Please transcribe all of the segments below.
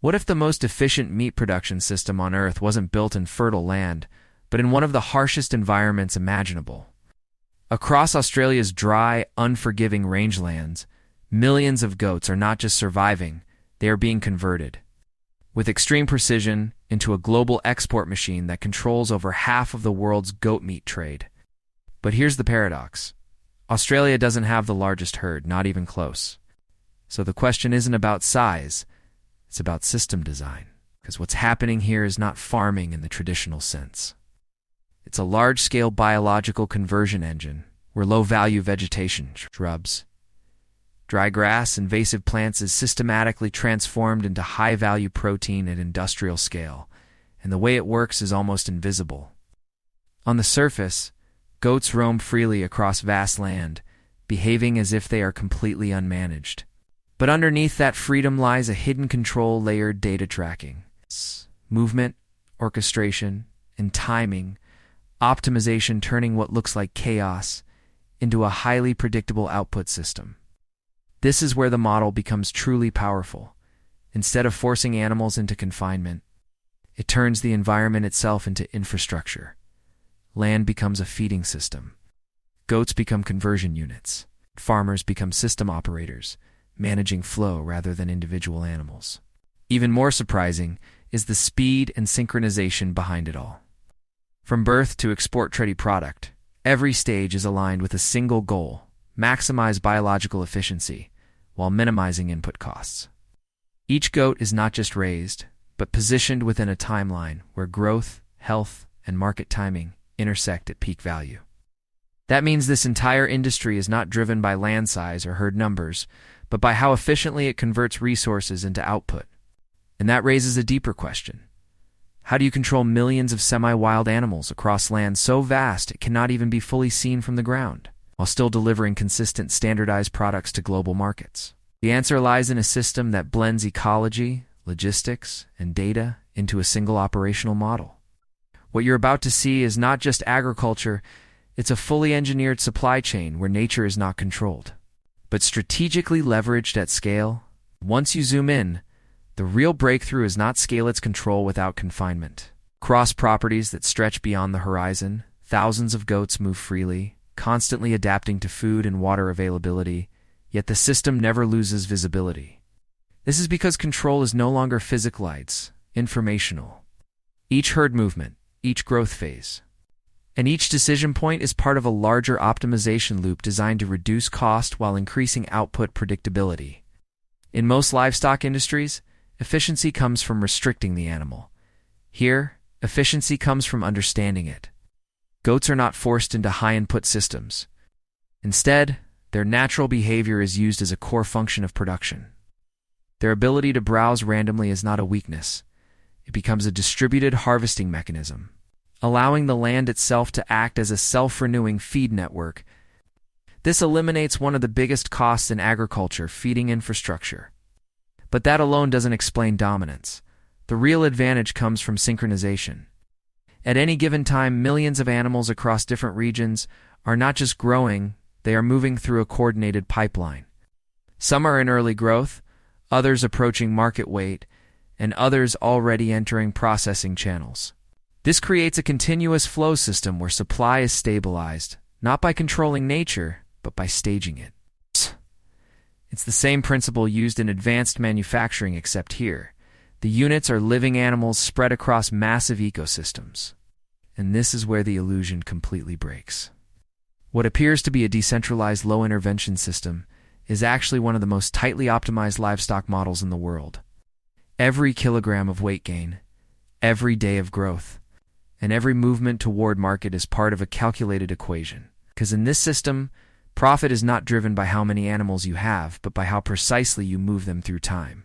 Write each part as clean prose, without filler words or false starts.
What if the most efficient meat production system on Earth wasn't built in fertile land, but in one of the harshest environments imaginable? Across Australia's dry, unforgiving rangelands, millions of goats are not just surviving, they are being converted, with extreme precision, into a global export machine that controls over half of the world's goat meat trade. But here's the paradox. Australia doesn't have the largest herd, not even close. So the question isn't about size, it's about system design. Because what's happening here is not farming in the traditional sense. It's a large-scale biological conversion engine, where low-value vegetation, shrubs, dry grass, invasive plants is systematically transformed into high-value protein at industrial scale, and the way it works is almost invisible. On the surface, goats roam freely across vast land, behaving as if they are completely unmanaged. But underneath that freedom lies a hidden control layered data tracking, movement, orchestration, and timing, optimization turning what looks like chaos into a highly predictable output system. This is where the model becomes truly powerful. Instead of forcing animals into confinement, it turns the environment itself into infrastructure. Land becomes a feeding system. Goats become conversion units. Farmers become system operators, managing flow rather than individual animals. Even more surprising is the speed and synchronization behind it all. From birth to export-ready product, every stage is aligned with a single goal: maximize biological efficiency while minimizing input costs. Each goat is not just raised, but positioned within a timeline where growth, health, and market timing intersect at peak value. That means this entire industry is not driven by land size or herd numbers, but by how efficiently it converts resources into output. And that raises a deeper question. How do you control millions of semi-wild animals across land so vast it cannot even be fully seen from the ground, while still delivering consistent, standardized products to global markets? The answer lies in a system that blends ecology, logistics, and data into a single operational model. What you're about to see is not just agriculture, it's a fully engineered supply chain where nature is not controlled, but strategically leveraged at scale. Once you zoom in, the real breakthrough is not scale its control without confinement. Cross properties that stretch beyond the horizon, thousands of goats move freely, constantly adapting to food and water availability, yet the system never loses visibility. This is because control is no longer physicalized, informational. Each herd movement, each growth phase, and each decision point is part of a larger optimization loop designed to reduce cost while increasing output predictability. In most livestock industries, efficiency comes from restricting the animal. Here, efficiency comes from understanding it. Goats are not forced into high-input systems. Instead, their natural behavior is used as a core function of production. Their ability to browse randomly is not a weakness. It becomes a distributed harvesting mechanism, allowing the land itself to act as a self-renewing feed network. This eliminates one of the biggest costs in agriculture, feeding infrastructure. But that alone doesn't explain dominance. The real advantage comes from synchronization. At any given time, millions of animals across different regions are not just growing, they are moving through a coordinated pipeline. Some are in early growth, others approaching market weight, and others already entering processing channels. This creates a continuous flow system where supply is stabilized, not by controlling nature, but by staging it. It's the same principle used in advanced manufacturing, except here, the units are living animals spread across massive ecosystems. And this is where the illusion completely breaks. What appears to be a decentralized low-intervention system is actually one of the most tightly optimized livestock models in the world. Every kilogram of weight gain, every day of growth, and every movement toward market is part of a calculated equation. Because in this system, profit is not driven by how many animals you have, but by how precisely you move them through time.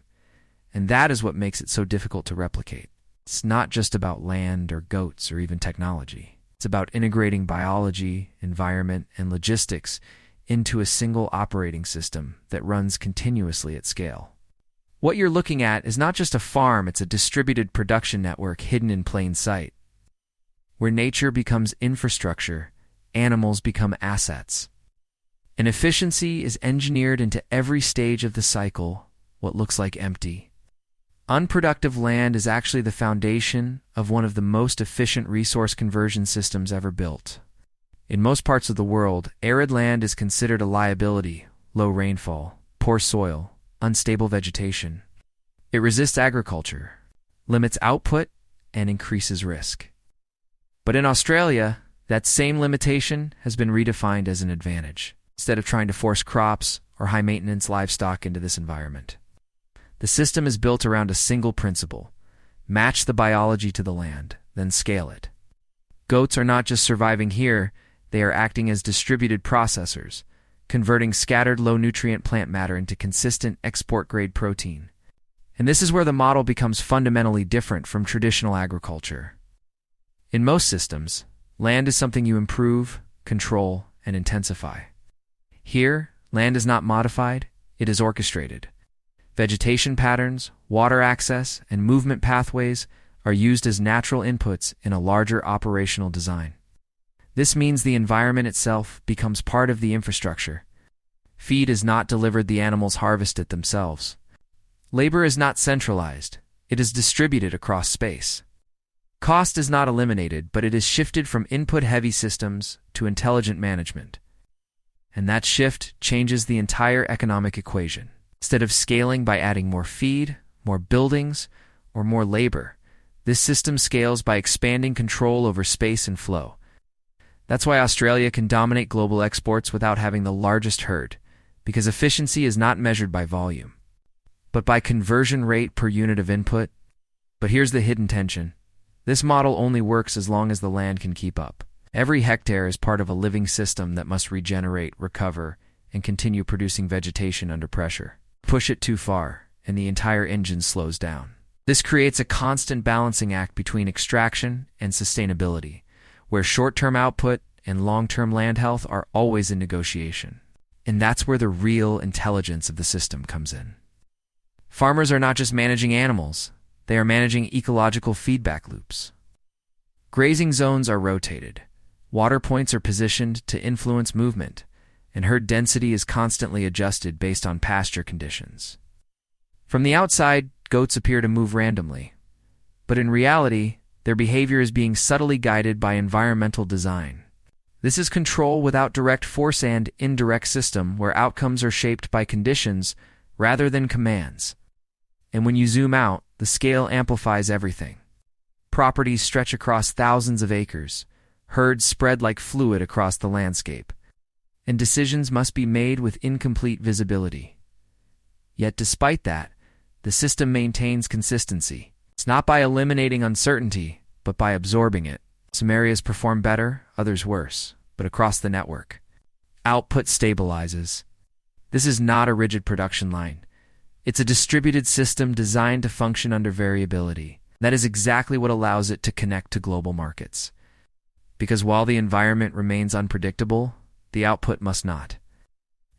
And that is what makes it so difficult to replicate. It's not just about land or goats or even technology. It's about integrating biology, environment, and logistics into a single operating system that runs continuously at scale. What you're looking at is not just a farm, it's a distributed production network hidden in plain sight. Where nature becomes infrastructure, animals become assets. And efficiency is engineered into every stage of the cycle, what looks like empty, Unproductive land is actually the foundation of one of the most efficient resource conversion systems ever built. In most parts of the world, arid land is considered a liability: low rainfall, poor soil, unstable vegetation. It resists agriculture, limits output, and increases risk. But in Australia, that same limitation has been redefined as an advantage, instead of trying to force crops or high-maintenance livestock into this environment. The system is built around a single principle: match the biology to the land, then scale it. Goats are not just surviving here, they are acting as distributed processors, converting scattered low-nutrient plant matter into consistent export-grade protein. And this is where the model becomes fundamentally different from traditional agriculture. In most systems, land is something you improve, control, and intensify. Here, land is not modified, it is orchestrated. Vegetation patterns, water access, and movement pathways are used as natural inputs in a larger operational design. This means the environment itself becomes part of the infrastructure. Feed is not delivered, the animals harvest it themselves. Labor is not centralized, it is distributed across space. Cost is not eliminated, but it is shifted from input-heavy systems to intelligent management. And that shift changes the entire economic equation. Instead of scaling by adding more feed, more buildings, or more labor, this system scales by expanding control over space and flow. That's why Australia can dominate global exports without having the largest herd, because efficiency is not measured by volume, but by conversion rate per unit of input. But here's the hidden tension. This model only works as long as the land can keep up. Every hectare is part of a living system that must regenerate, recover, and continue producing vegetation under pressure. Push it too far, and the entire engine slows down. This creates a constant balancing act between extraction and sustainability, where short-term output and long-term land health are always in negotiation. And that's where the real intelligence of the system comes in. Farmers are not just managing animals, they are managing ecological feedback loops. Grazing zones are rotated, water points are positioned to influence movement, and herd density is constantly adjusted based on pasture conditions. From the outside, goats appear to move randomly, but in reality, their behavior is being subtly guided by environmental design. This is control without direct force and indirect system where outcomes are shaped by conditions rather than commands. And when you zoom out, the scale amplifies everything. Properties stretch across thousands of acres, herds spread like fluid across the landscape, and decisions must be made with incomplete visibility. Yet despite that, the system maintains consistency. It's not by eliminating uncertainty, but by absorbing it. Some areas perform better, others worse, but across the network. Output stabilizes. This is not a rigid production line. It's a distributed system designed to function under variability. That is exactly what allows it to connect to global markets. Because while the environment remains unpredictable, the output must not.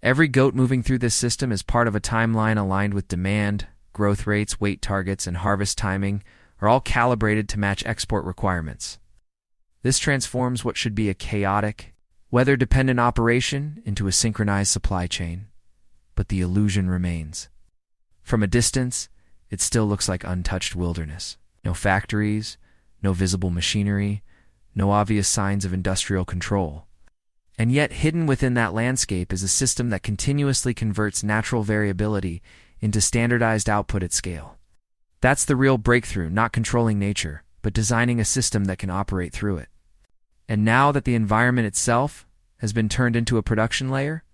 Every goat moving through this system is part of a timeline aligned with demand. Growth rates, weight targets, and harvest timing are all calibrated to match export requirements. This transforms what should be a chaotic, weather-dependent operation into a synchronized supply chain. But the illusion remains. From a distance, it still looks like untouched wilderness. No factories, no visible machinery, no obvious signs of industrial control. And yet hidden within that landscape is a system that continuously converts natural variability into standardized output at scale. That's the real breakthrough, not controlling nature, but designing a system that can operate through it. And now that the environment itself has been turned into a production layer,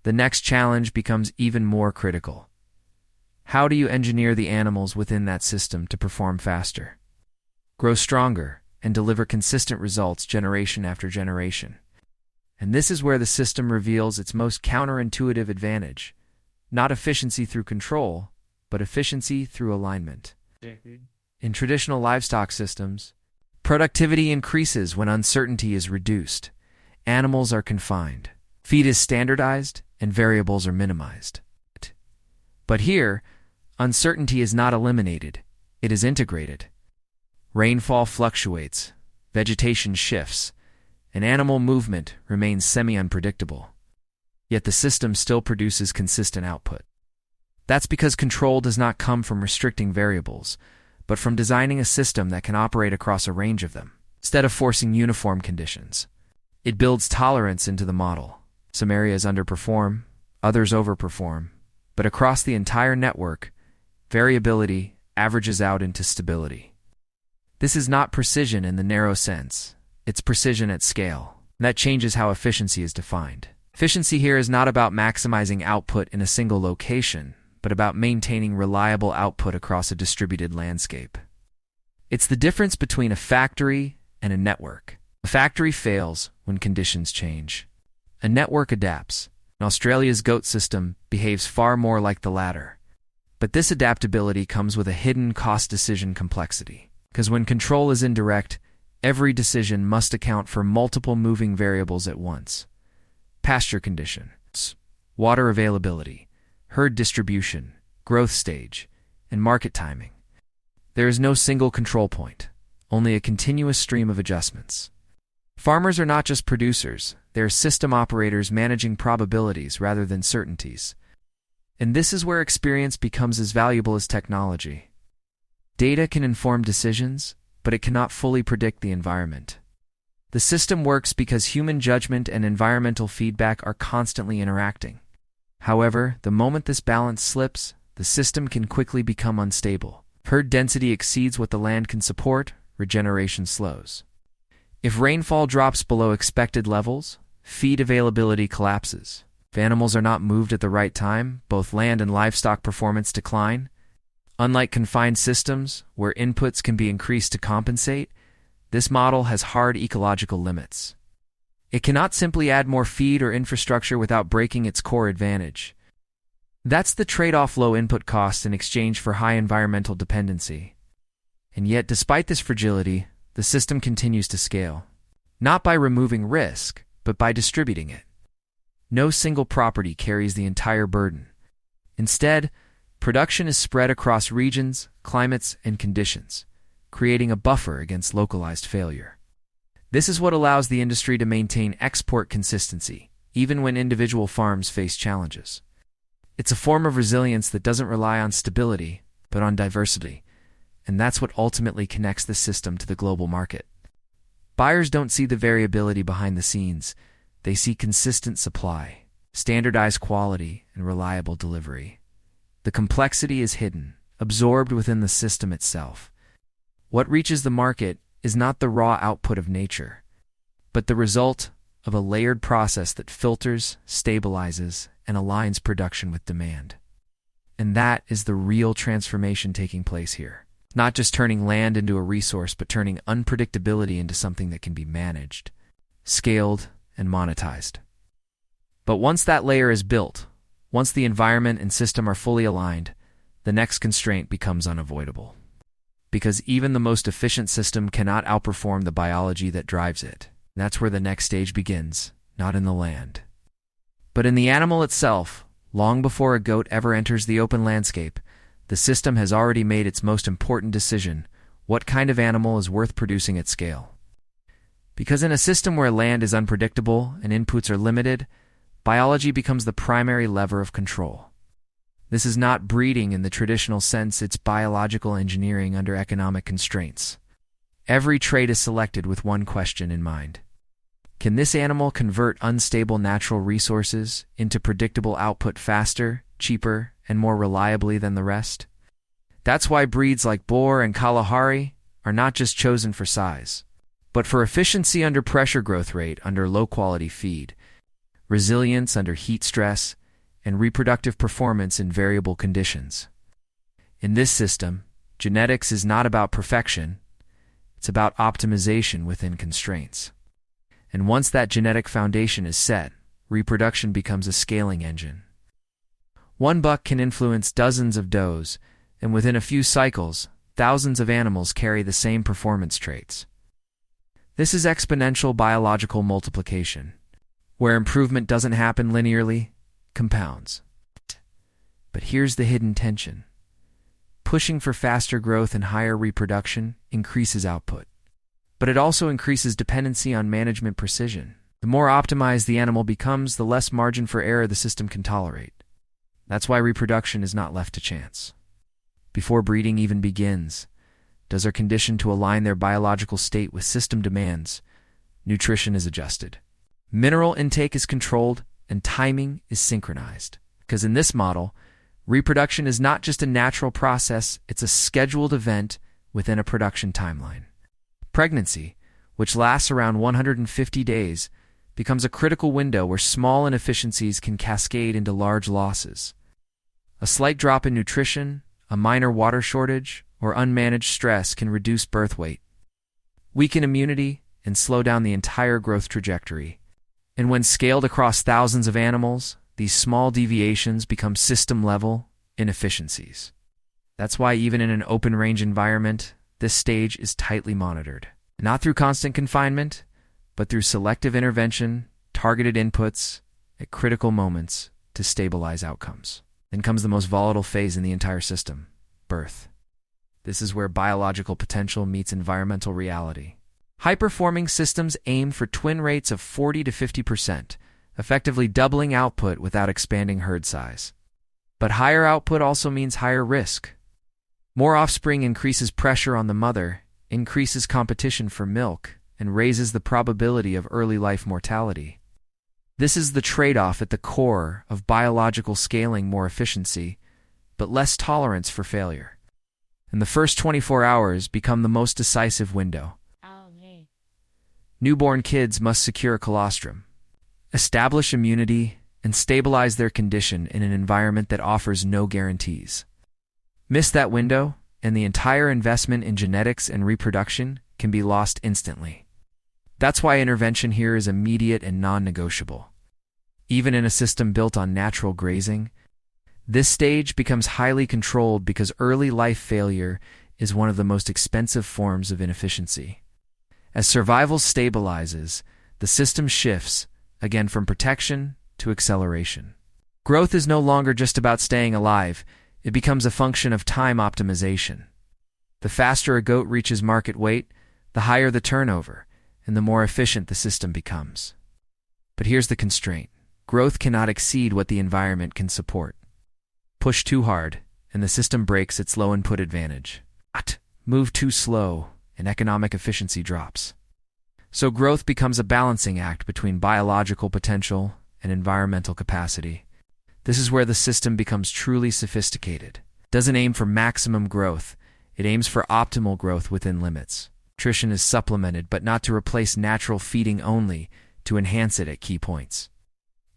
the next challenge becomes even more critical. How do you engineer the animals within that system to perform faster, grow stronger, and deliver consistent results generation after generation? And this is where the system reveals its most counterintuitive advantage. Not efficiency through control, but efficiency through alignment. In traditional livestock systems, productivity increases when uncertainty is reduced. Animals are confined. Feed is standardized, and variables are minimized. But here, uncertainty is not eliminated. It is integrated. Rainfall fluctuates, vegetation shifts, and animal movement remains semi-unpredictable. Yet the system still produces consistent output. That's because control does not come from restricting variables, but from designing a system that can operate across a range of them, instead of forcing uniform conditions. It builds tolerance into the model. Some areas underperform, others overperform, but across the entire network, variability averages out into stability. This is not precision in the narrow sense. It's precision at scale. That changes how efficiency is defined. Efficiency here is not about maximizing output in a single location, but about maintaining reliable output across a distributed landscape. It's the difference between a factory and a network. A factory fails when conditions change. A network adapts. Australia's goat system behaves far more like the latter. But this adaptability comes with a hidden cost decision complexity. Because when control is indirect, every decision must account for multiple moving variables at once. Pasture conditions, water availability, herd distribution, growth stage, and market timing. There is no single control point, only a continuous stream of adjustments. Farmers are not just producers, they are system operators managing probabilities rather than certainties. And this is where experience becomes as valuable as technology. Data can inform decisions, but it cannot fully predict the environment. The system works because human judgment and environmental feedback are constantly interacting. However, the moment this balance slips, the system can quickly become unstable. If herd density exceeds what the land can support, regeneration slows. If rainfall drops below expected levels, feed availability collapses. If animals are not moved at the right time, both land and livestock performance decline. Unlike confined systems, where inputs can be increased to compensate, this model has hard ecological limits. It cannot simply add more feed or infrastructure without breaking its core advantage. That's the trade-off: low input costs in exchange for high environmental dependency. And yet, despite this fragility, the system continues to scale. Not by removing risk, but by distributing it. No single property carries the entire burden. Instead, production is spread across regions, climates, and conditions, creating a buffer against localized failure. This is what allows the industry to maintain export consistency, even when individual farms face challenges. It's a form of resilience that doesn't rely on stability, but on diversity, and that's what ultimately connects the system to the global market. Buyers don't see the variability behind the scenes. They see consistent supply, standardized quality, and reliable delivery. The complexity is hidden, absorbed within the system itself. What reaches the market is not the raw output of nature, but the result of a layered process that filters, stabilizes, and aligns production with demand. And that is the real transformation taking place here. Not just turning land into a resource, but turning unpredictability into something that can be managed, scaled, and monetized. But once that layer is built, once the environment and system are fully aligned, the next constraint becomes unavoidable. Because even the most efficient system cannot outperform the biology that drives it. That's where the next stage begins, not in the land, but in the animal itself. Long before a goat ever enters the open landscape, the system has already made its most important decision: what kind of animal is worth producing at scale. Because in a system where land is unpredictable and inputs are limited, biology becomes the primary lever of control. This is not breeding in the traditional sense, it's biological engineering under economic constraints. Every trait is selected with one question in mind. Can this animal convert unstable natural resources into predictable output faster, cheaper, and more reliably than the rest? That's why breeds like Boer and Kalahari are not just chosen for size, but for efficiency under pressure, growth rate under low-quality feed, resilience under heat stress, and reproductive performance in variable conditions. In this system, genetics is not about perfection, it's about optimization within constraints. And once that genetic foundation is set, reproduction becomes a scaling engine. One buck can influence dozens of does, and within a few cycles, thousands of animals carry the same performance traits. This is exponential biological multiplication, where improvement doesn't happen linearly, compounds. But here's the hidden tension. Pushing for faster growth and higher reproduction increases output, but it also increases dependency on management precision. The more optimized the animal becomes, the less margin for error the system can tolerate. That's why reproduction is not left to chance. Before breeding even begins, does are conditioned to align their biological state with system demands, nutrition is adjusted. Mineral intake is controlled and timing is synchronized. Because in this model, reproduction is not just a natural process, it's a scheduled event within a production timeline. Pregnancy, which lasts around 150 days, becomes a critical window where small inefficiencies can cascade into large losses. A slight drop in nutrition, a minor water shortage, or unmanaged stress can reduce birth weight, weaken immunity, and slow down the entire growth trajectory. And when scaled across thousands of animals, these small deviations become system-level inefficiencies. That's why even in an open-range environment, this stage is tightly monitored. Not through constant confinement, but through selective intervention, targeted inputs, at critical moments to stabilize outcomes. Then comes the most volatile phase in the entire system, birth. This is where biological potential meets environmental reality. High-performing systems aim for twin rates of 40 to 50%, effectively doubling output without expanding herd size. But higher output also means higher risk. More offspring increases pressure on the mother, increases competition for milk, and raises the probability of early life mortality. This is the trade-off at the core of biological scaling: more efficiency, but less tolerance for failure. And the first 24 hours become the most decisive window. Newborn kids must secure colostrum, establish immunity, and stabilize their condition in an environment that offers no guarantees. Miss that window, and the entire investment in genetics and reproduction can be lost instantly. That's why intervention here is immediate and non-negotiable. Even in a system built on natural grazing, this stage becomes highly controlled because early life failure is one of the most expensive forms of inefficiency. As survival stabilizes, the system shifts, again from protection to acceleration. Growth is no longer just about staying alive, it becomes a function of time optimization. The faster a goat reaches market weight, the higher the turnover, and the more efficient the system becomes. But here's the constraint. Growth cannot exceed what the environment can support. Push too hard, and the system breaks its low input advantage. Move too slow, and economic efficiency drops. So growth becomes a balancing act between biological potential and environmental capacity. This is where the system becomes truly sophisticated. It doesn't aim for maximum growth, it aims for optimal growth within limits. Nutrition is supplemented, but not to replace natural feeding only, to enhance it at key points.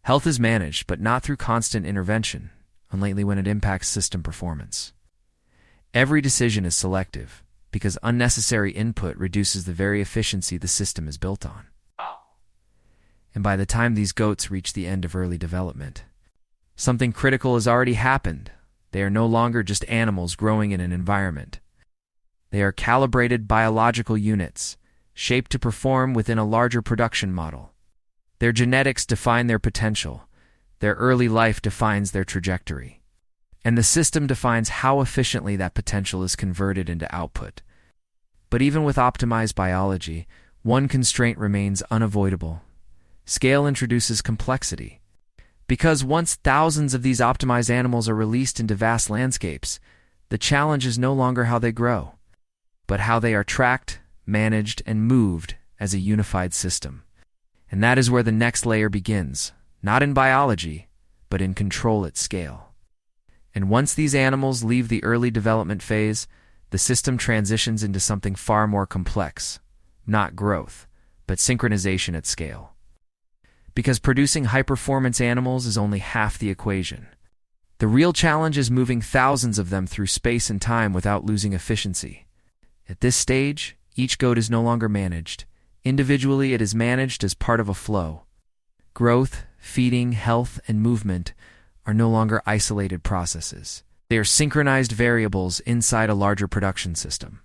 Health is managed, but not through constant intervention, only when it impacts system performance. Every decision is selective, because unnecessary input reduces the very efficiency the system is built on. And by the time these goats reach the end of early development, something critical has already happened. They are no longer just animals growing in an environment. They are calibrated biological units, shaped to perform within a larger production model. Their genetics define their potential. Their early life defines their trajectory. And the system defines how efficiently that potential is converted into output. But even with optimized biology, one constraint remains unavoidable. Scale introduces complexity. Because once thousands of these optimized animals are released into vast landscapes, the challenge is no longer how they grow, but how they are tracked, managed, and moved as a unified system. And that is where the next layer begins, not in biology, but in control at scale. And once these animals leave the early development phase, the system transitions into something far more complex, not growth, but synchronization at scale. Because producing high-performance animals is only half the equation. The real challenge is moving thousands of them through space and time without losing efficiency. At this stage, each goat is no longer managed. Individually, it is managed as part of a flow. Growth, feeding, health, and movement are no longer isolated processes. They are synchronized variables inside a larger production system.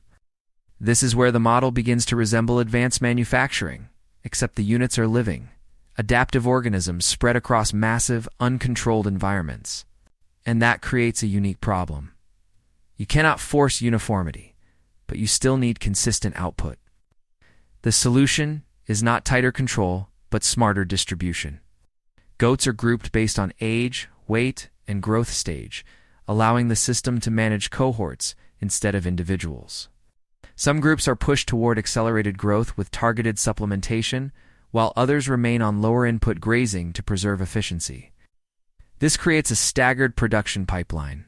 This is where the model begins to resemble advanced manufacturing, except the units are living, adaptive organisms spread across massive, uncontrolled environments. And that creates a unique problem. You cannot force uniformity, but you still need consistent output. The solution is not tighter control, but smarter distribution. Goats are grouped based on age, weight, and growth stage, allowing the system to manage cohorts instead of individuals. Some groups are pushed toward accelerated growth with targeted supplementation, while others remain on lower input grazing to preserve efficiency. This creates a staggered production pipeline,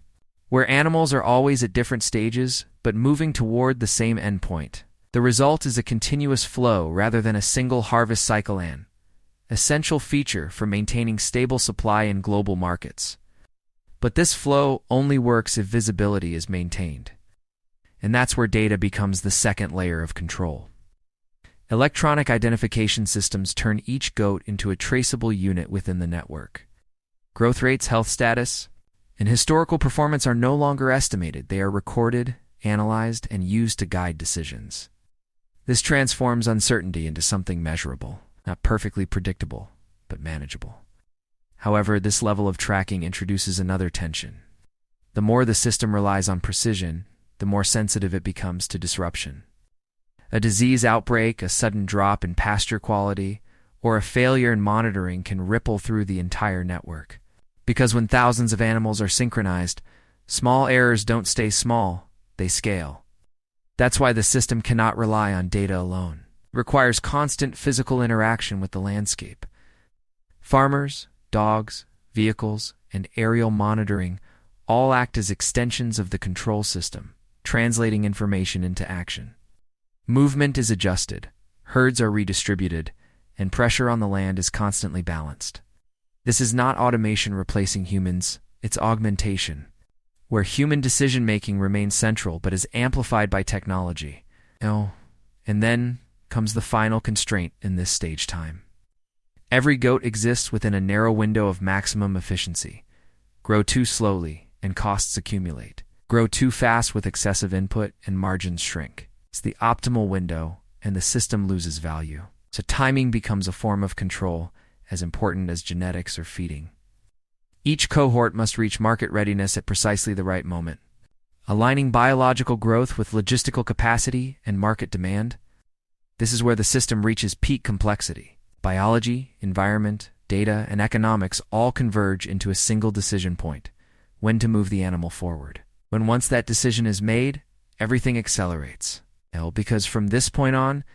where animals are always at different stages but moving toward the same endpoint. The result is a continuous flow rather than a single harvest cycle, an essential feature for maintaining stable supply in global markets. But this flow only works if visibility is maintained. And that's where data becomes the second layer of control. Electronic identification systems turn each goat into a traceable unit within the network. Growth rates, health status, and historical performance are no longer estimated. They are recorded, analyzed, and used to guide decisions. This transforms uncertainty into something measurable, not perfectly predictable, but manageable. However, this level of tracking introduces another tension. The more the system relies on precision, the more sensitive it becomes to disruption. A disease outbreak, a sudden drop in pasture quality, or a failure in monitoring can ripple through the entire network. Because when thousands of animals are synchronized, small errors don't stay small, they scale. That's why the system cannot rely on data alone. It requires constant physical interaction with the landscape. Farmers, dogs, vehicles, and aerial monitoring all act as extensions of the control system, translating information into action. Movement is adjusted, herds are redistributed, and pressure on the land is constantly balanced. This is not automation replacing humans, it's augmentation, where human decision-making remains central but is amplified by technology. And then comes the final constraint in this stage time. Every goat exists within a narrow window of maximum efficiency. Grow too slowly, and costs accumulate. Grow too fast with excessive input, and margins shrink. It's the optimal window, and the system loses value. So timing becomes a form of control, as important as genetics or feeding. Each cohort must reach market readiness at precisely the right moment. Aligning biological growth with logistical capacity and market demand, this is where the system reaches peak complexity. Biology, environment, data, and economics all converge into a single decision point: when to move the animal forward. When once that decision is made, everything accelerates. Because from this point on,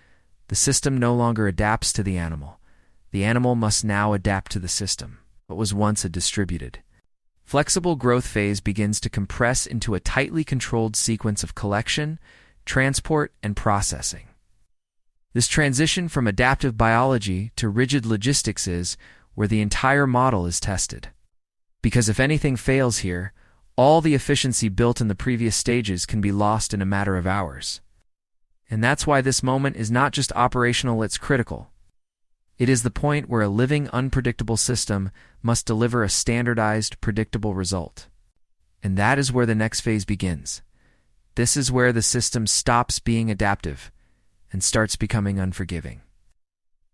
the system no longer adapts to the animal. The animal must now adapt to the system, what was once a distributed. Flexible growth phase begins to compress into a tightly controlled sequence of collection, transport, and processing. This transition from adaptive biology to rigid logistics is where the entire model is tested. Because if anything fails here, all the efficiency built in the previous stages can be lost in a matter of hours. And that's why this moment is not just operational, it's critical. It is the point where a living, unpredictable system must deliver a standardized, predictable result. And that is where the next phase begins. This is where the system stops being adaptive and starts becoming unforgiving.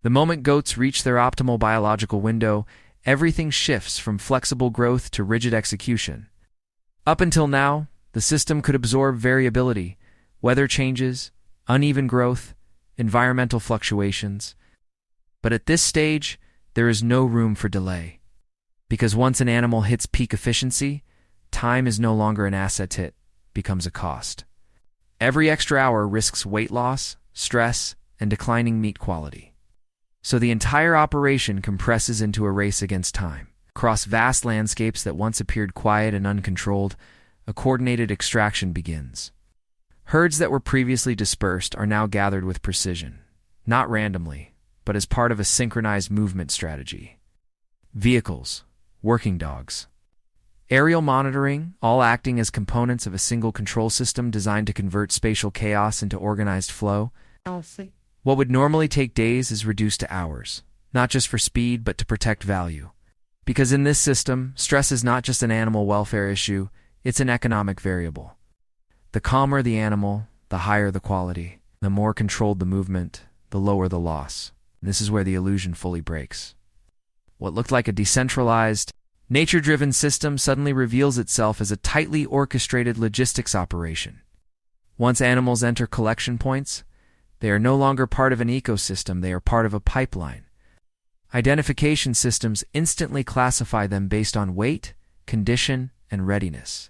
The moment goats reach their optimal biological window, everything shifts from flexible growth to rigid execution. Up until now, the system could absorb variability, weather changes, uneven growth, environmental fluctuations. But at this stage, there is no room for delay. Because once an animal hits peak efficiency, time is no longer an asset, it becomes a cost. Every extra hour risks weight loss, stress, and declining meat quality. So the entire operation compresses into a race against time. Across vast landscapes that once appeared quiet and uncontrolled, a coordinated extraction begins. Herds that were previously dispersed are now gathered with precision, not randomly, but as part of a synchronized movement strategy. Vehicles, working dogs, aerial monitoring, all acting as components of a single control system designed to convert spatial chaos into organized flow. What would normally take days is reduced to hours, not just for speed, but to protect value. Because in this system, stress is not just an animal welfare issue, it's an economic variable. The calmer the animal, the higher the quality. The more controlled the movement, the lower the loss. This is where the illusion fully breaks. What looked like a decentralized, nature-driven system suddenly reveals itself as a tightly orchestrated logistics operation. Once animals enter collection points, they are no longer part of an ecosystem, they are part of a pipeline. Identification systems instantly classify them based on weight, condition, and readiness,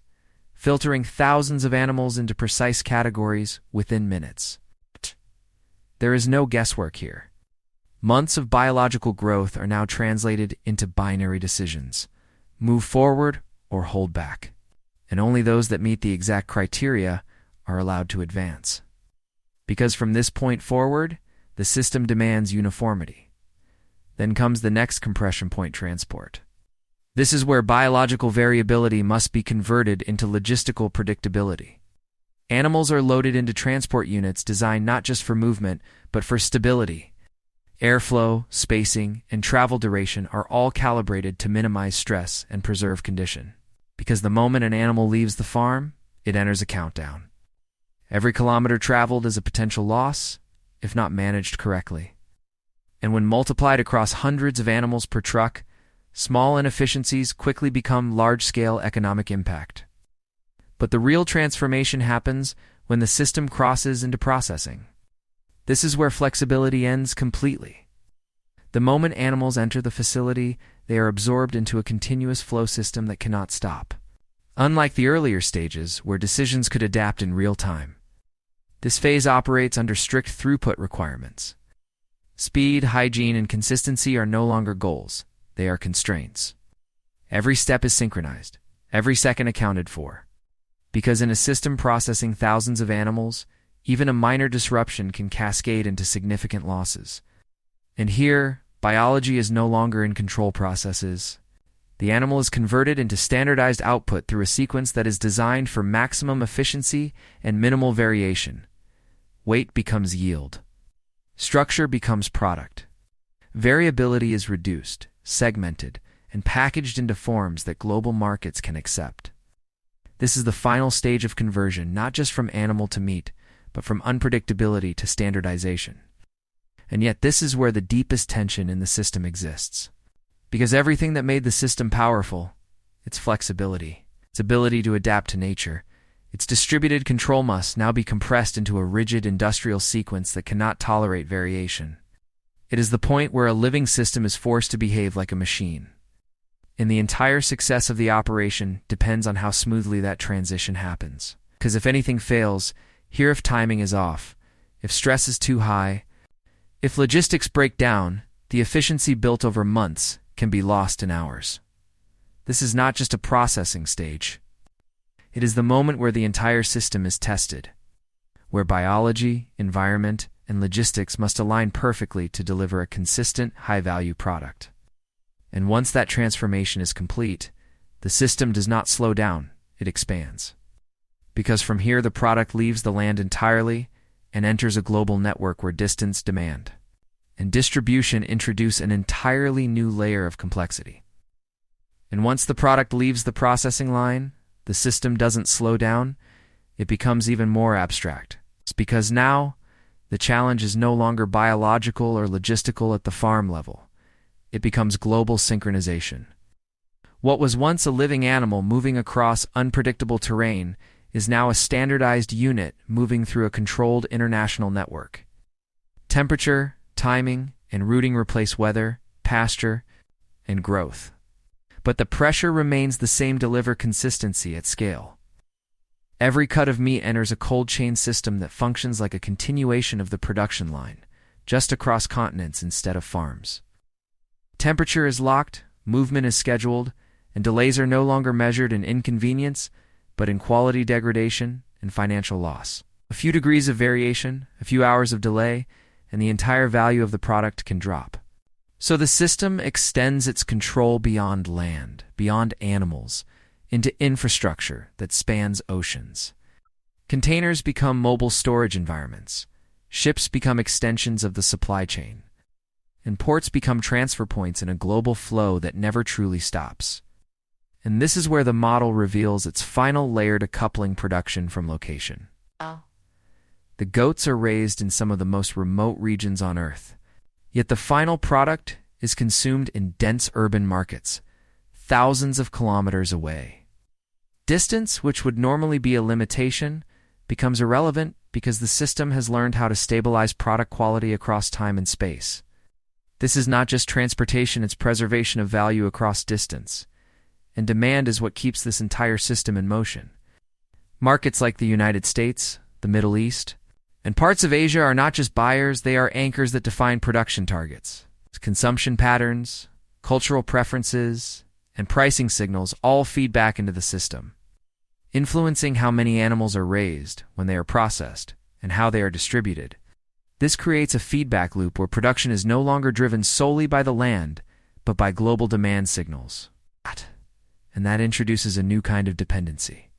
filtering thousands of animals into precise categories within minutes. There is no guesswork here. Months of biological growth are now translated into binary decisions: move forward or hold back. And only those that meet the exact criteria are allowed to advance. Because from this point forward, the system demands uniformity. Then comes the next compression point: transport. This is where biological variability must be converted into logistical predictability. Animals are loaded into transport units designed not just for movement, but for stability. Airflow, spacing, and travel duration are all calibrated to minimize stress and preserve condition. Because the moment an animal leaves the farm, it enters a countdown. Every kilometer traveled is a potential loss, if not managed correctly. And when multiplied across hundreds of animals per truck, small inefficiencies quickly become large-scale economic impact. But the real transformation happens when the system crosses into processing. This is where flexibility ends completely. The moment animals enter the facility, they are absorbed into a continuous flow system that cannot stop. Unlike the earlier stages, where decisions could adapt in real time, this phase operates under strict throughput requirements. Speed, hygiene, and consistency are no longer goals. They are constraints. Every step is synchronized, every second accounted for. Because in a system processing thousands of animals, even a minor disruption can cascade into significant losses. And here, biology is no longer in control processes. The animal is converted into standardized output through a sequence that is designed for maximum efficiency and minimal variation. Weight becomes yield. Structure becomes product. Variability is reduced, segmented, and packaged into forms that global markets can accept. This is the final stage of conversion, not just from animal to meat, but from unpredictability to standardization. And yet this is where the deepest tension in the system exists. Because everything that made the system powerful, its flexibility, its ability to adapt to nature, its distributed control must now be compressed into a rigid industrial sequence that cannot tolerate variation. It is the point where a living system is forced to behave like a machine. And the entire success of the operation depends on how smoothly that transition happens. Because if anything fails, here if timing is off, if stress is too high, if logistics break down, the efficiency built over months can be lost in hours. This is not just a processing stage. It is the moment where the entire system is tested, where biology, environment, and logistics must align perfectly to deliver a consistent, high-value product. And once that transformation is complete, the system does not slow down, it expands. Because from here the product leaves the land entirely and enters a global network where distance, demand, and distribution introduce an entirely new layer of complexity. And once the product leaves the processing line, the system doesn't slow down, it becomes even more abstract. It's because now, the challenge is no longer biological or logistical at the farm level. It becomes global synchronization. What was once a living animal moving across unpredictable terrain is now a standardized unit moving through a controlled international network. Temperature, timing, and routing replace weather, pasture, and growth. But the pressure remains the same: deliver consistency at scale. Every cut of meat enters a cold chain system that functions like a continuation of the production line, just across continents instead of farms. Temperature is locked, movement is scheduled, and delays are no longer measured in inconvenience, but in quality degradation and financial loss. A few degrees of variation, a few hours of delay, and the entire value of the product can drop. So the system extends its control beyond land, beyond animals, into infrastructure that spans oceans. Containers become mobile storage environments. Ships become extensions of the supply chain. And ports become transfer points in a global flow that never truly stops. And this is where the model reveals its final layer to coupling production from location. The goats are raised in some of the most remote regions on Earth, yet the final product is consumed in dense urban markets, thousands of kilometers away. Distance, which would normally be a limitation, becomes irrelevant because the system has learned how to stabilize product quality across time and space. This is not just transportation, it's preservation of value across distance. and demand is what keeps this entire system in motion. Markets like the United States, the Middle East, and parts of Asia are not just buyers, they are anchors that define production targets. Consumption patterns, cultural preferences, and pricing signals all feed back into the system, influencing how many animals are raised when they are processed and how they are distributed. This creates a feedback loop where production is no longer driven solely by the land, but by global demand signals. And that introduces a new kind of dependency.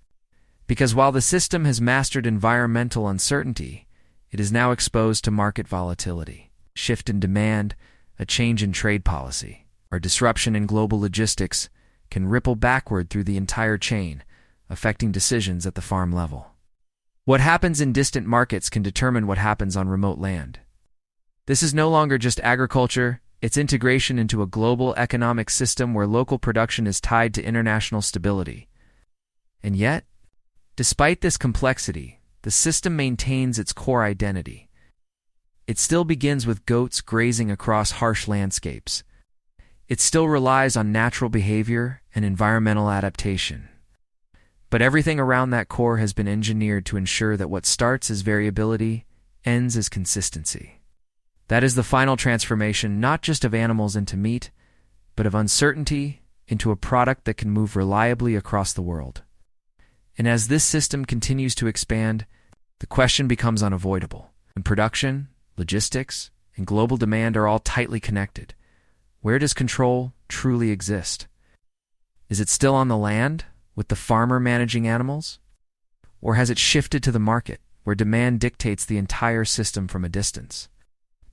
Because while the system has mastered environmental uncertainty, it is now exposed to market volatility, shift in demand, a change in trade policy, or disruption in global logistics can ripple backward through the entire chain, affecting decisions at the farm level. What happens in distant markets can determine what happens on remote land. This is no longer just agriculture, it's integration into a global economic system where local production is tied to international stability. And yet, despite this complexity, the system maintains its core identity. It still begins with goats grazing across harsh landscapes. It still relies on natural behavior and environmental adaptation. But everything around that core has been engineered to ensure that what starts as variability ends as consistency. That is the final transformation not just of animals into meat, but of uncertainty into a product that can move reliably across the world. And as this system continues to expand, the question becomes unavoidable. When production, logistics, and global demand are all tightly connected, where does control truly exist? Is it still on the land, with the farmer managing animals? Or has it shifted to the market, where demand dictates the entire system from a distance?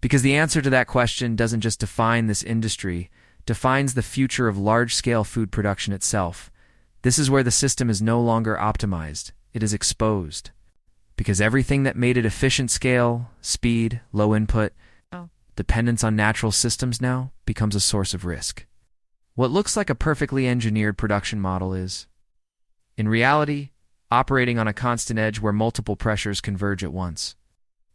Because the answer to that question doesn't just define this industry, it defines the future of large-scale food production itself. This is where the system is no longer optimized, it is exposed. Because everything that made it efficient scale, speed, low input, dependence on natural systems now becomes a source of risk. What looks like a perfectly engineered production model is, in reality, operating on a constant edge where multiple pressures converge at once.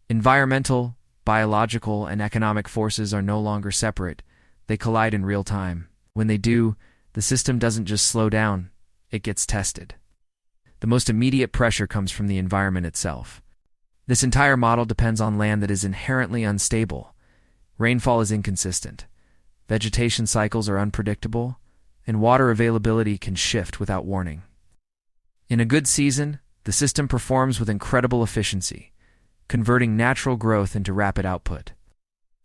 Environmental, biological, and economic forces are no longer separate. They collide in real time. When they do, the system doesn't just slow down, it gets tested. The most immediate pressure comes from the environment itself. This entire model depends on land that is inherently unstable. Rainfall is inconsistent. Vegetation cycles are unpredictable, and water availability can shift without warning. In a good season, the system performs with incredible efficiency, converting natural growth into rapid output.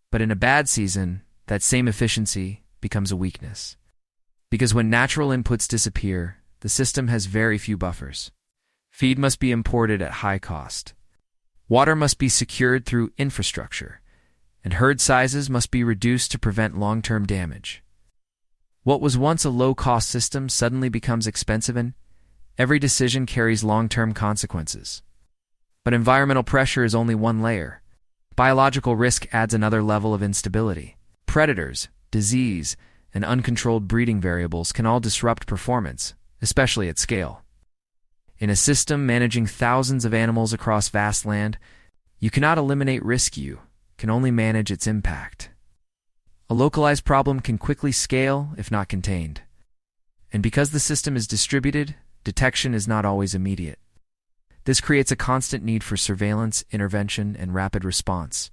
But in a bad season, that same efficiency becomes a weakness. Because when natural inputs disappear, the system has very few buffers. Feed must be imported at high cost. Water must be secured through infrastructure, and herd sizes must be reduced to prevent long-term damage. What was once a low-cost system suddenly becomes expensive, and every decision carries long-term consequences. But environmental pressure is only one layer. Biological risk adds another level of instability. Predators, disease, and uncontrolled breeding variables can all disrupt performance, especially at scale. In a system managing thousands of animals across vast land, you cannot eliminate risk, you can only manage its impact. A localized problem can quickly scale if not contained. And because the system is distributed, detection is not always immediate. This creates a constant need for surveillance, intervention, and rapid response.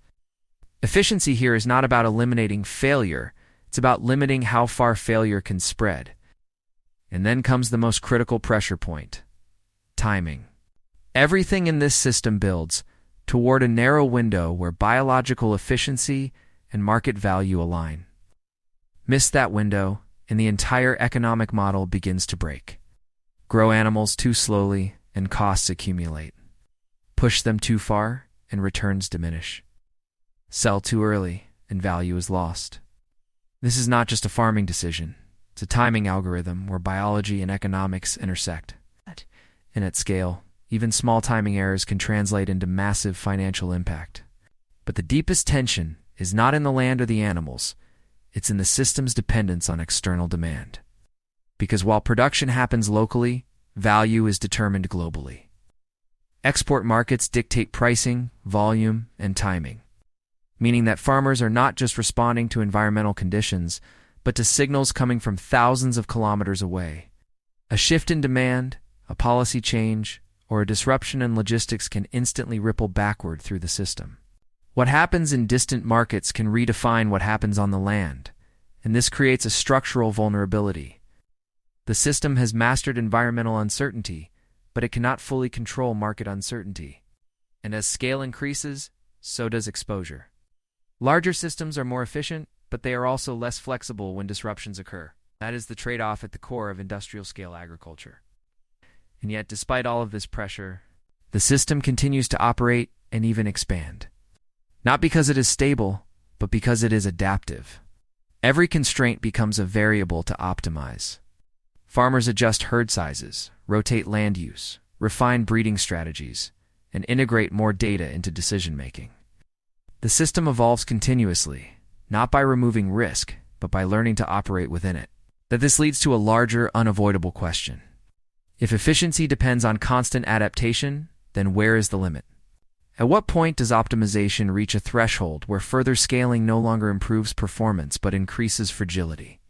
Efficiency here is not about eliminating failure, it's about limiting how far failure can spread. And then comes the most critical pressure point: timing. Everything in this system builds toward a narrow window where biological efficiency and market value align. Miss that window, and the entire economic model begins to break. Grow animals too slowly, and costs accumulate. Push them too far, and returns diminish. Sell too early, and value is lost. This is not just a farming decision. It's a timing algorithm where biology and economics intersect. And at scale, even small timing errors can translate into massive financial impact. But the deepest tension is not in the land or the animals, it's in the system's dependence on external demand. Because while production happens locally, value is determined globally. Export markets dictate pricing, volume, and timing, meaning that farmers are not just responding to environmental conditions, but to signals coming from thousands of kilometers away. A shift in demand, a policy change, or a disruption in logistics can instantly ripple backward through the system. What happens in distant markets can redefine what happens on the land, and this creates a structural vulnerability. The system has mastered environmental uncertainty, but it cannot fully control market uncertainty. And as scale increases, so does exposure. Larger systems are more efficient, but they are also less flexible when disruptions occur. That is the trade-off at the core of industrial-scale agriculture. And yet, despite all of this pressure, the system continues to operate and even expand. Not because it is stable, but because it is adaptive. Every constraint becomes a variable to optimize. Farmers adjust herd sizes, rotate land use, refine breeding strategies, and integrate more data into decision-making. The system evolves continuously, not by removing risk, but by learning to operate within it. This leads to a larger, unavoidable question. If efficiency depends on constant adaptation, then where is the limit? At what point does optimization reach a threshold where further scaling no longer improves performance but increases fragility?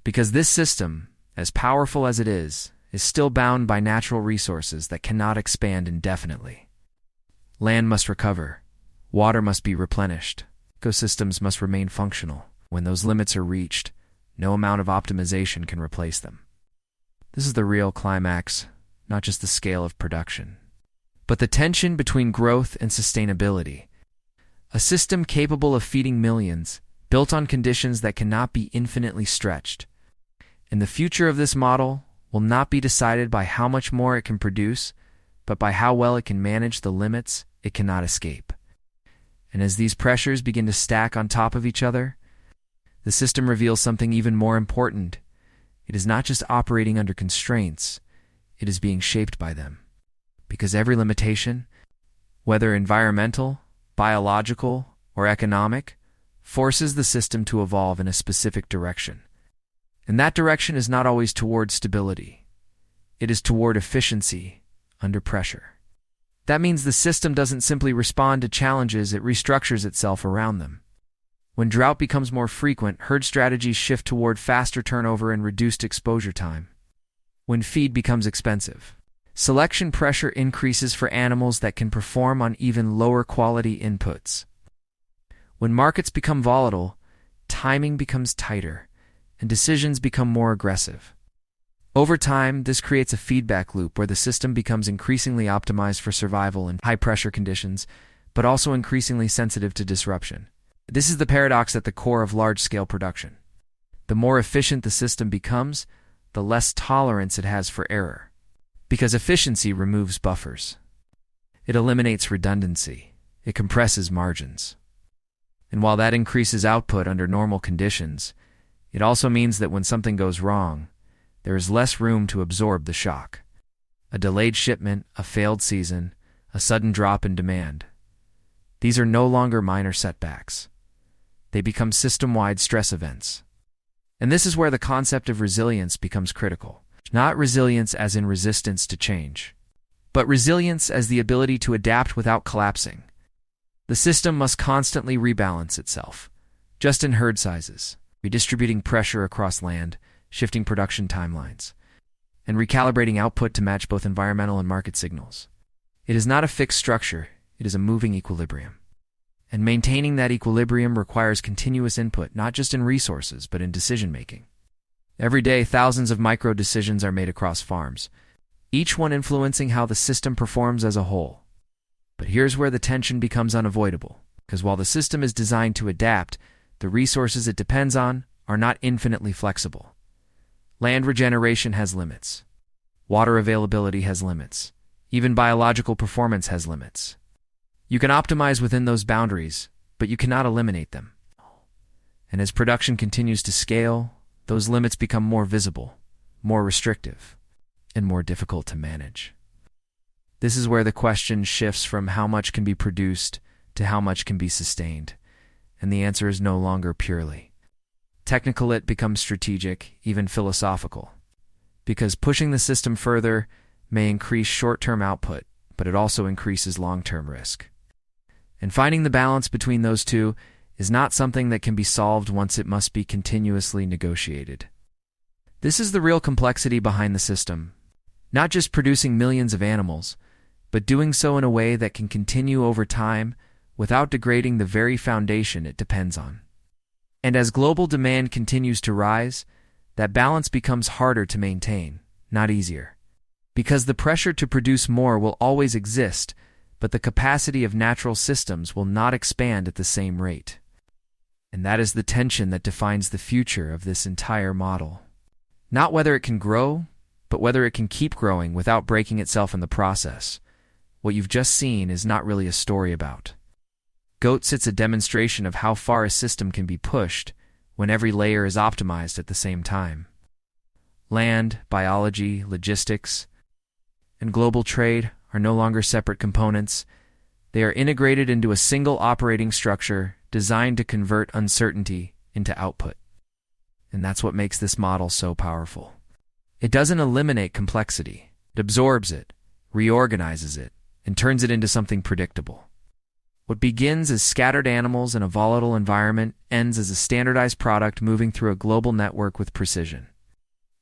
Because this system, as powerful as it is still bound by natural resources that cannot expand indefinitely. Land must recover, water must be replenished, ecosystems must remain functional. When those limits are reached, no amount of optimization can replace them. This is the real climax, not just the scale of production, but the tension between growth and sustainability. A system capable of feeding millions, built on conditions that cannot be infinitely stretched. And the future of this model will not be decided by how much more it can produce, but by how well it can manage the limits it cannot escape. And as these pressures begin to stack on top of each other, the system reveals something even more important. It is not just operating under constraints, it is being shaped by them. Because every limitation, whether environmental, biological, or economic, forces the system to evolve in a specific direction. And that direction is not always toward stability. It is toward efficiency under pressure. That means the system doesn't simply respond to challenges, it restructures itself around them. When drought becomes more frequent, herd strategies shift toward faster turnover and reduced exposure time. When feed becomes expensive, selection pressure increases for animals that can perform on even lower quality inputs. When markets become volatile, timing becomes tighter, and decisions become more aggressive. Over time, this creates a feedback loop where the system becomes increasingly optimized for survival in high-pressure conditions, but also increasingly sensitive to disruption. This is the paradox at the core of large-scale production. The more efficient the system becomes, the less tolerance it has for error. Because efficiency removes buffers. It eliminates redundancy. It compresses margins. And while that increases output under normal conditions, it also means that when something goes wrong, there is less room to absorb the shock. A delayed shipment, a failed season, a sudden drop in demand. These are no longer minor setbacks. They become system-wide stress events. And this is where the concept of resilience becomes critical. Not resilience as in resistance to change, but resilience as the ability to adapt without collapsing. The system must constantly rebalance itself, just in herd sizes, redistributing pressure across land, shifting production timelines, and recalibrating output to match both environmental and market signals. It is not a fixed structure, it is a moving equilibrium. And maintaining that equilibrium requires continuous input, not just in resources, but in decision-making. Every day, thousands of micro-decisions are made across farms, each one influencing how the system performs as a whole. But here's where the tension becomes unavoidable, because while the system is designed to adapt, the resources it depends on are not infinitely flexible. Land regeneration has limits. Water availability has limits. Even biological performance has limits. You can optimize within those boundaries, but you cannot eliminate them. And as production continues to scale, those limits become more visible, more restrictive, and more difficult to manage. This is where the question shifts from how much can be produced to how much can be sustained, and the answer is no longer purely technical. It becomes strategic, even philosophical, because pushing the system further may increase short-term output, but it also increases long-term risk. And finding the balance between those two is not something that can be solved once. It must be continuously negotiated. This is the real complexity behind the system. Not just producing millions of animals, but doing so in a way that can continue over time without degrading the very foundation it depends on. And as global demand continues to rise, that balance becomes harder to maintain, not easier. Because the pressure to produce more will always exist, but the capacity of natural systems will not expand at the same rate. And that is the tension that defines the future of this entire model. Not whether it can grow, but whether it can keep growing without breaking itself in the process. What you've just seen is not really a story about goats. It's a demonstration of how far a system can be pushed when every layer is optimized at the same time. Land, biology, logistics, and global trade are no longer separate components. They are integrated into a single operating structure designed to convert uncertainty into output. And that's what makes this model so powerful. It doesn't eliminate complexity. It absorbs it, reorganizes it, and turns it into something predictable. What begins as scattered animals in a volatile environment ends as a standardized product moving through a global network with precision.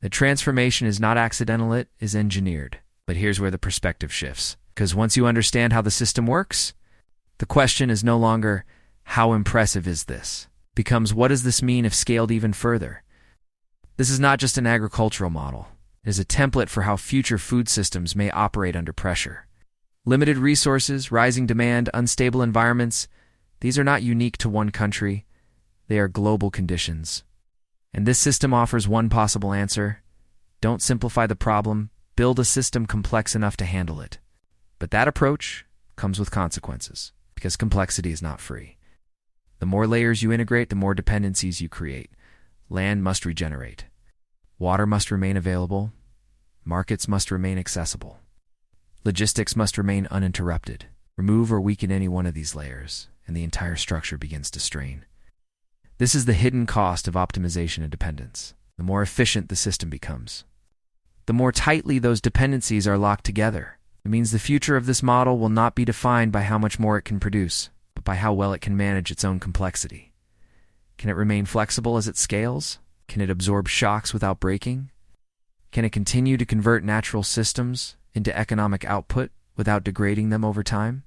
The transformation is not accidental, it is engineered. But here's where the perspective shifts. Because once you understand how the system works, the question is no longer, how impressive is this? It becomes, what does this mean if scaled even further? This is not just an agricultural model. It is a template for how future food systems may operate under pressure. Limited resources, rising demand, unstable environments, these are not unique to one country. They are global conditions. And this system offers one possible answer. Don't simplify the problem. Build a system complex enough to handle it. But that approach comes with consequences, because complexity is not free. The more layers you integrate, the more dependencies you create. Land must regenerate. Water must remain available. Markets must remain accessible. Logistics must remain uninterrupted. Remove or weaken any one of these layers, and the entire structure begins to strain. This is the hidden cost of optimization and dependence. The more efficient the system becomes, the more tightly those dependencies are locked together. It means the future of this model will not be defined by how much more it can produce, but by how well it can manage its own complexity. Can it remain flexible as it scales? Can it absorb shocks without breaking? Can it continue to convert natural systems into economic output without degrading them over time?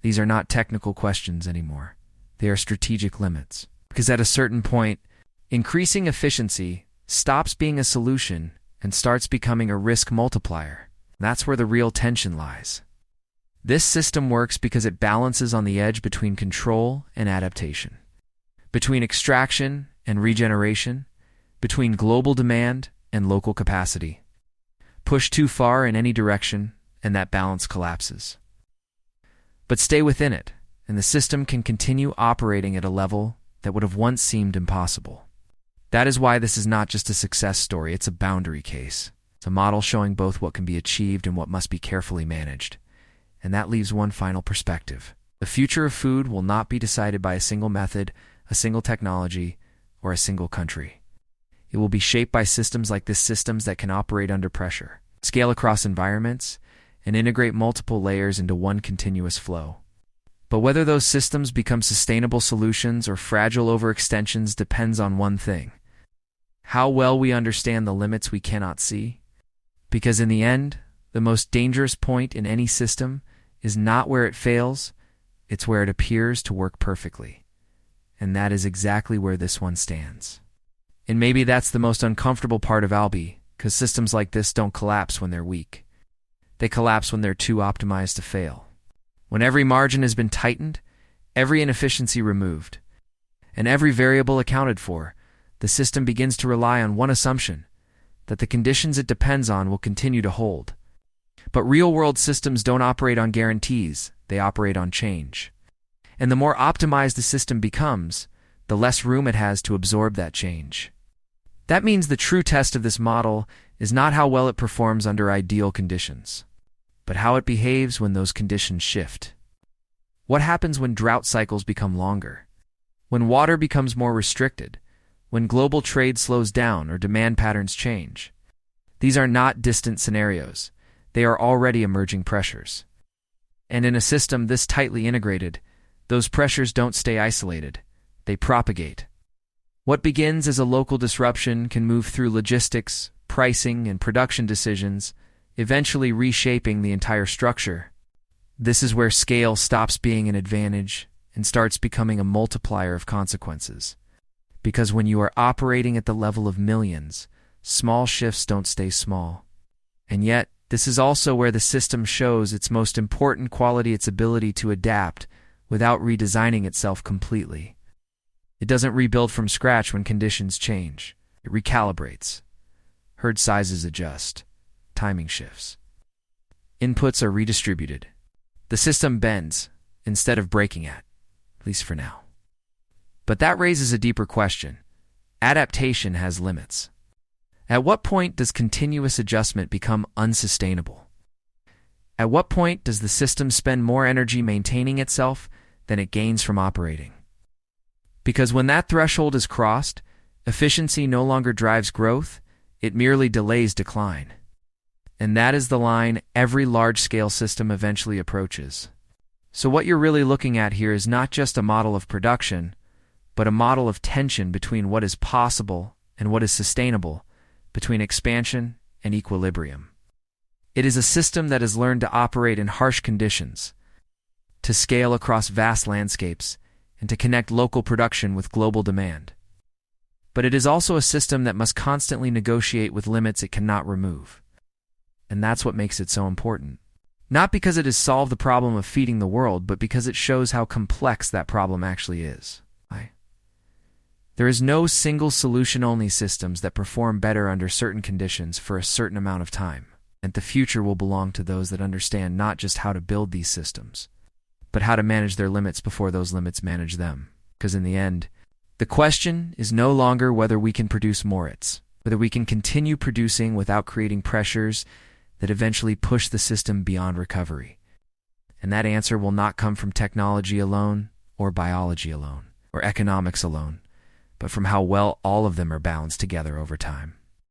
These are not technical questions anymore. They are strategic limits. Because at a certain point, increasing efficiency stops being a solution and starts becoming a risk multiplier. That's where the real tension lies. This system works because it balances on the edge between control and adaptation, between extraction and regeneration, between global demand and local capacity. Push too far in any direction, and that balance collapses. But stay within it, and the system can continue operating at a level that would have once seemed impossible. That is why this is not just a success story, it's a boundary case. It's a model showing both what can be achieved and what must be carefully managed. And that leaves one final perspective. The future of food will not be decided by a single method, a single technology, or a single country. It will be shaped by systems like this, systems that can operate under pressure, scale across environments, and integrate multiple layers into one continuous flow. But whether those systems become sustainable solutions or fragile overextensions depends on one thing: how well we understand the limits we cannot see. Because in the end, the most dangerous point in any system is not where it fails, it's where it appears to work perfectly. And that is exactly where this one stands. And maybe that's the most uncomfortable part of Albi, because systems like this don't collapse when they're weak. They collapse when they're too optimized to fail. When every margin has been tightened, every inefficiency removed, and every variable accounted for, the system begins to rely on one assumption: that the conditions it depends on will continue to hold. But real-world systems don't operate on guarantees, they operate on change. And the more optimized the system becomes, the less room it has to absorb that change. That means the true test of this model is not how well it performs under ideal conditions, but how it behaves when those conditions shift. What happens when drought cycles become longer? When water becomes more restricted? When global trade slows down or demand patterns change? These are not distant scenarios. They are already emerging pressures. And in a system this tightly integrated, those pressures don't stay isolated. They propagate. What begins as a local disruption can move through logistics, pricing, and production decisions, eventually reshaping the entire structure. This is where scale stops being an advantage and starts becoming a multiplier of consequences. Because when you are operating at the level of millions, small shifts don't stay small. And yet, this is also where the system shows its most important quality, its ability to adapt without redesigning itself completely. It doesn't rebuild from scratch when conditions change. It recalibrates. Herd sizes adjust. Timing shifts. Inputs are redistributed. The system bends instead of breaking at least for now. But that raises a deeper question. Adaptation has limits. At what point does continuous adjustment become unsustainable? At what point does the system spend more energy maintaining itself than it gains from operating? Because when that threshold is crossed, efficiency no longer drives growth, it merely delays decline. And that is the line every large-scale system eventually approaches. So what you're really looking at here is not just a model of production, but a model of tension between what is possible and what is sustainable, between expansion and equilibrium. It is a system that has learned to operate in harsh conditions, to scale across vast landscapes, and to connect local production with global demand. But it is also a system that must constantly negotiate with limits it cannot remove. And that's what makes it so important. Not because it has solved the problem of feeding the world, but because it shows how complex that problem actually is. There is no single solution-only systems that perform better under certain conditions for a certain amount of time, and the future will belong to those that understand not just how to build these systems, but how to manage their limits before those limits manage them. Because in the end, the question is no longer whether we can produce more, it's whether we can continue producing without creating pressures that eventually push the system beyond recovery. And that answer will not come from technology alone, or biology alone, or economics alone, but from how well all of them are balanced together over time.